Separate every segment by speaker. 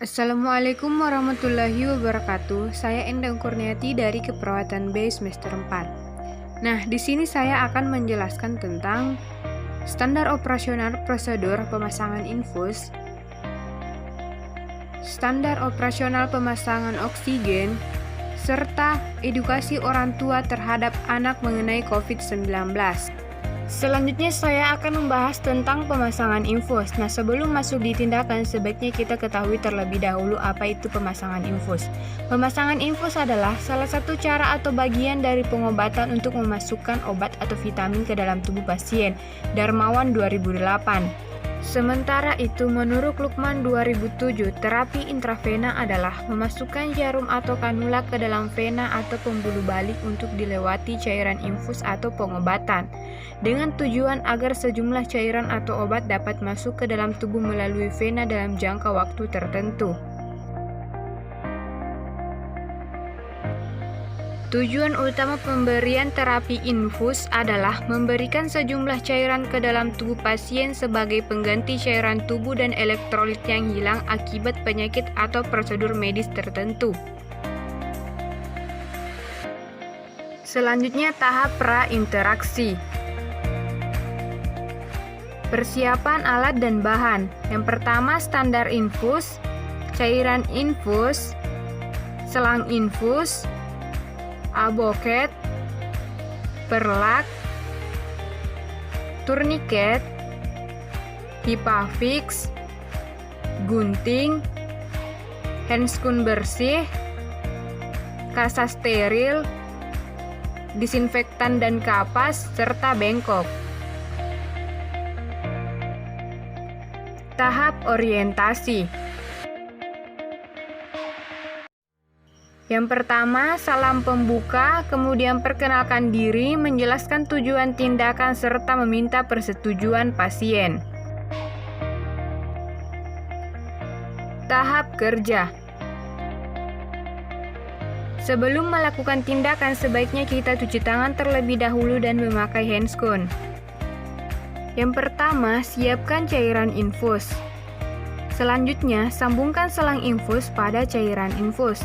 Speaker 1: Assalamualaikum warahmatullahi wabarakatuh. Saya Endang Kurniati dari Keperawatan B semester 4. Nah, di sini saya akan menjelaskan tentang standar operasional prosedur pemasangan infus, standar operasional pemasangan oksigen, serta edukasi orang tua terhadap anak mengenai COVID-19. Selanjutnya saya akan membahas tentang pemasangan infus. Nah, sebelum masuk di tindakan, sebaiknya kita ketahui terlebih dahulu apa itu pemasangan infus. Pemasangan infus adalah salah satu cara atau bagian dari pengobatan untuk memasukkan obat atau vitamin ke dalam tubuh pasien. Darmawan 2008. Sementara itu, menurut Lukman 2007, terapi intravena adalah memasukkan jarum atau kanula ke dalam vena atau pembuluh balik untuk dilewati cairan infus atau pengobatan, dengan tujuan agar sejumlah cairan atau obat dapat masuk ke dalam tubuh melalui vena dalam jangka waktu tertentu. Tujuan utama pemberian terapi infus adalah memberikan sejumlah cairan ke dalam tubuh pasien sebagai pengganti cairan tubuh dan elektrolit yang hilang akibat penyakit atau prosedur medis tertentu. Selanjutnya, tahap pra-interaksi. Persiapan alat dan bahan. Yang pertama, standar infus, cairan infus, selang infus, aboket, perlak, turniket, hipafix, gunting, handscoon bersih, kasa steril, disinfektan dan kapas, serta bengkok. Tahap orientasi. Yang pertama, salam pembuka, kemudian perkenalkan diri, menjelaskan tujuan tindakan, serta meminta persetujuan pasien. Tahap kerja. Sebelum melakukan tindakan, sebaiknya kita cuci tangan terlebih dahulu dan memakai handscoon. Yang pertama, siapkan cairan infus. Selanjutnya, sambungkan selang infus pada cairan infus.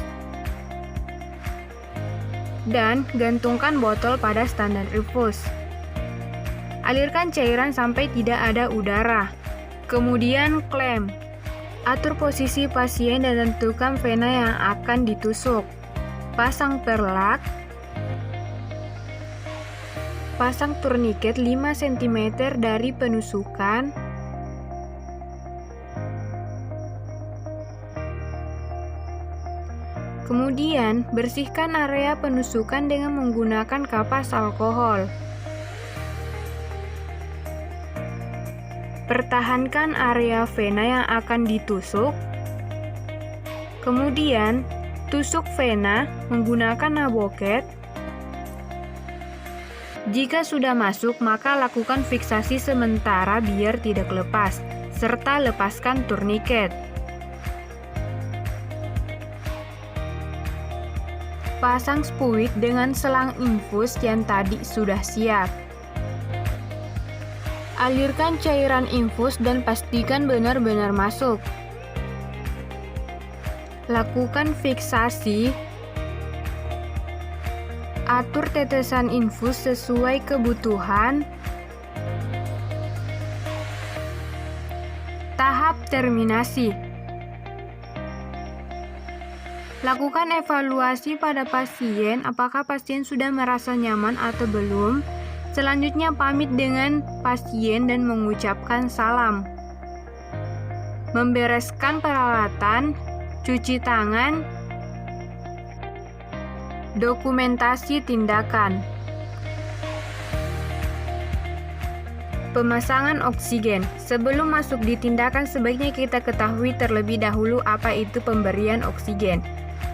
Speaker 1: Dan gantungkan botol pada standar infus. Alirkan cairan sampai tidak ada udara. Kemudian klem. Atur posisi pasien dan tentukan vena yang akan ditusuk. Pasang perlak. Pasang turniket 5 cm dari penusukan. Kemudian, bersihkan area penusukan dengan menggunakan kapas alkohol. Pertahankan area vena yang akan ditusuk. Kemudian, tusuk vena menggunakan aboket. Jika sudah masuk, maka lakukan fiksasi sementara biar tidak lepas, serta lepaskan turniket. Pasang spuit dengan selang infus yang tadi sudah siap. Alirkan cairan infus dan pastikan benar-benar masuk. Lakukan fiksasi. Atur tetesan infus sesuai kebutuhan. Tahap terminasi. Lakukan evaluasi pada pasien, apakah pasien sudah merasa nyaman atau belum. Selanjutnya, pamit dengan pasien dan mengucapkan salam. Membereskan peralatan, cuci tangan, dokumentasi tindakan. Pemasangan oksigen. Sebelum masuk di tindakan, sebaiknya kita ketahui terlebih dahulu apa itu pemberian oksigen.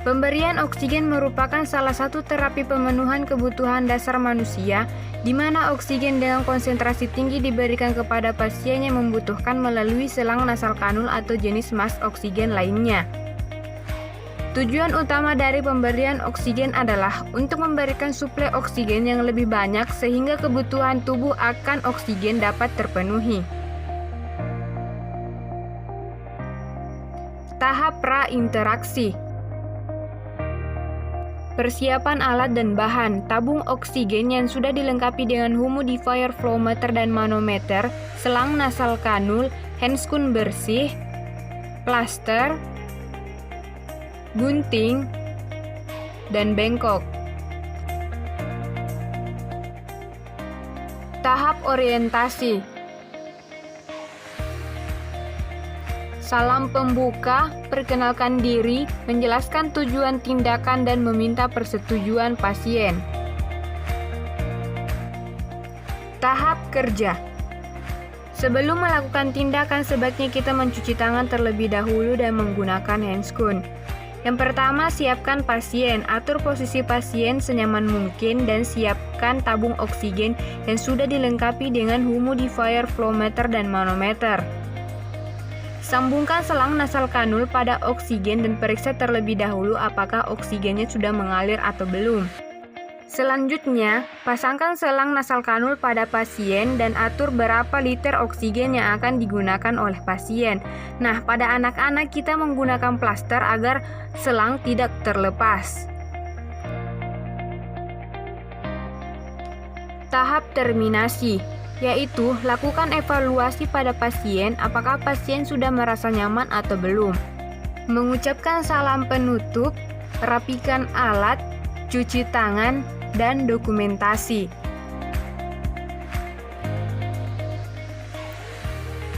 Speaker 1: Pemberian oksigen merupakan salah satu terapi pemenuhan kebutuhan dasar manusia, di mana oksigen dengan konsentrasi tinggi diberikan kepada pasien yang membutuhkan melalui selang nasal kanul atau jenis mask oksigen lainnya. Tujuan utama dari pemberian oksigen adalah untuk memberikan suplai oksigen yang lebih banyak sehingga kebutuhan tubuh akan oksigen dapat terpenuhi. Tahap pra-interaksi. Persiapan alat dan bahan, tabung oksigen yang sudah dilengkapi dengan humidifier, flowmeter dan manometer, selang nasal kanul, handscoon bersih, plaster, gunting, dan bengkok. Tahap orientasi. Salam pembuka, perkenalkan diri, menjelaskan tujuan tindakan dan meminta persetujuan pasien. Tahap kerja. Sebelum melakukan tindakan, sebaiknya kita mencuci tangan terlebih dahulu dan menggunakan handscoon. Yang pertama, siapkan pasien, atur posisi pasien senyaman mungkin dan siapkan tabung oksigen yang sudah dilengkapi dengan humidifier, flowmeter dan manometer. Sambungkan selang nasal kanul pada oksigen dan periksa terlebih dahulu apakah oksigennya sudah mengalir atau belum. Selanjutnya, pasangkan selang nasal kanul pada pasien dan atur berapa liter oksigen yang akan digunakan oleh pasien. Nah, pada anak-anak kita menggunakan plaster agar selang tidak terlepas. Tahap terminasi, yaitu lakukan evaluasi pada pasien apakah pasien sudah merasa nyaman atau belum. Mengucapkan salam penutup, rapikan alat, cuci tangan, dan dokumentasi.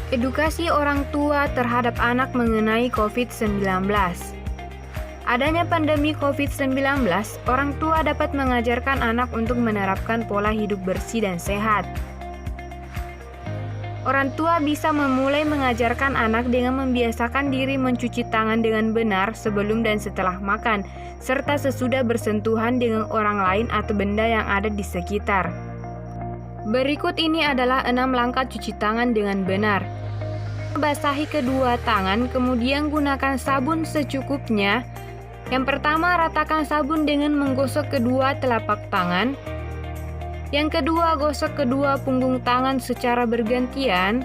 Speaker 1: Edukasi orang tua terhadap anak mengenai COVID-19. Adanya pandemi COVID-19, orang tua dapat mengajarkan anak untuk menerapkan pola hidup bersih dan sehat. Orang tua bisa memulai mengajarkan anak dengan membiasakan diri mencuci tangan dengan benar sebelum dan setelah makan, serta sesudah bersentuhan dengan orang lain atau benda yang ada di sekitar. Berikut ini adalah 6 langkah cuci tangan dengan benar. Basahi kedua tangan, kemudian gunakan sabun secukupnya. Yang pertama, ratakan sabun dengan menggosok kedua telapak tangan. Yang kedua, gosok kedua punggung tangan secara bergantian.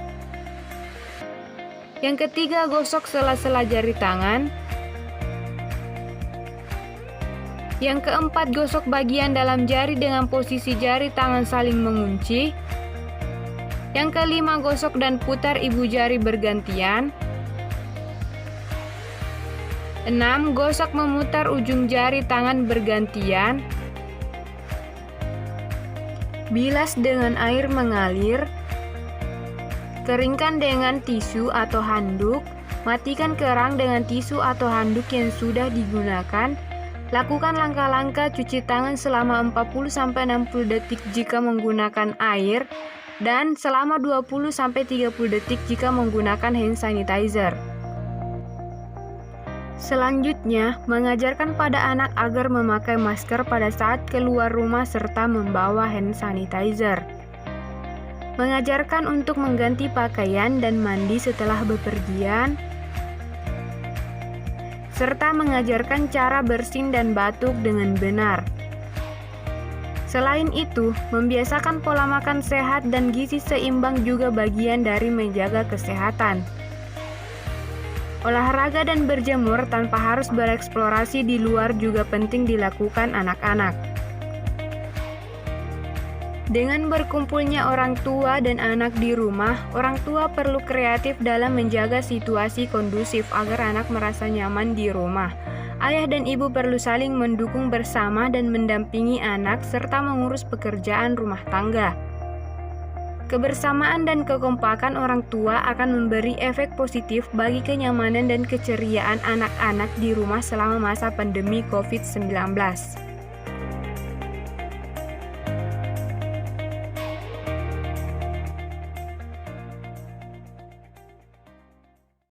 Speaker 1: Yang ketiga, gosok sela-sela jari tangan. Yang keempat, gosok bagian dalam jari dengan posisi jari tangan saling mengunci. Yang kelima, gosok dan putar ibu jari bergantian. 6. Gosok memutar ujung jari tangan bergantian. Bilas dengan air mengalir. Keringkan dengan tisu atau handuk. Matikan kerang dengan tisu atau handuk yang sudah digunakan. Lakukan langkah-langkah cuci tangan selama 40-60 detik jika menggunakan air dan selama 20-30 detik jika menggunakan hand sanitizer. Selanjutnya, mengajarkan pada anak agar memakai masker pada saat keluar rumah serta membawa hand sanitizer. Mengajarkan untuk mengganti pakaian dan mandi setelah bepergian, serta mengajarkan cara bersin dan batuk dengan benar. Selain itu, membiasakan pola makan sehat dan gizi seimbang juga bagian dari menjaga kesehatan. Olahraga dan berjemur tanpa harus bereksplorasi di luar juga penting dilakukan anak-anak. Dengan berkumpulnya orang tua dan anak di rumah, orang tua perlu kreatif dalam menjaga situasi kondusif agar anak merasa nyaman di rumah. Ayah dan ibu perlu saling mendukung bersama dan mendampingi anak serta mengurus pekerjaan rumah tangga. Kebersamaan dan kekompakan orang tua akan memberi efek positif bagi kenyamanan dan keceriaan anak-anak di rumah selama masa pandemi COVID-19.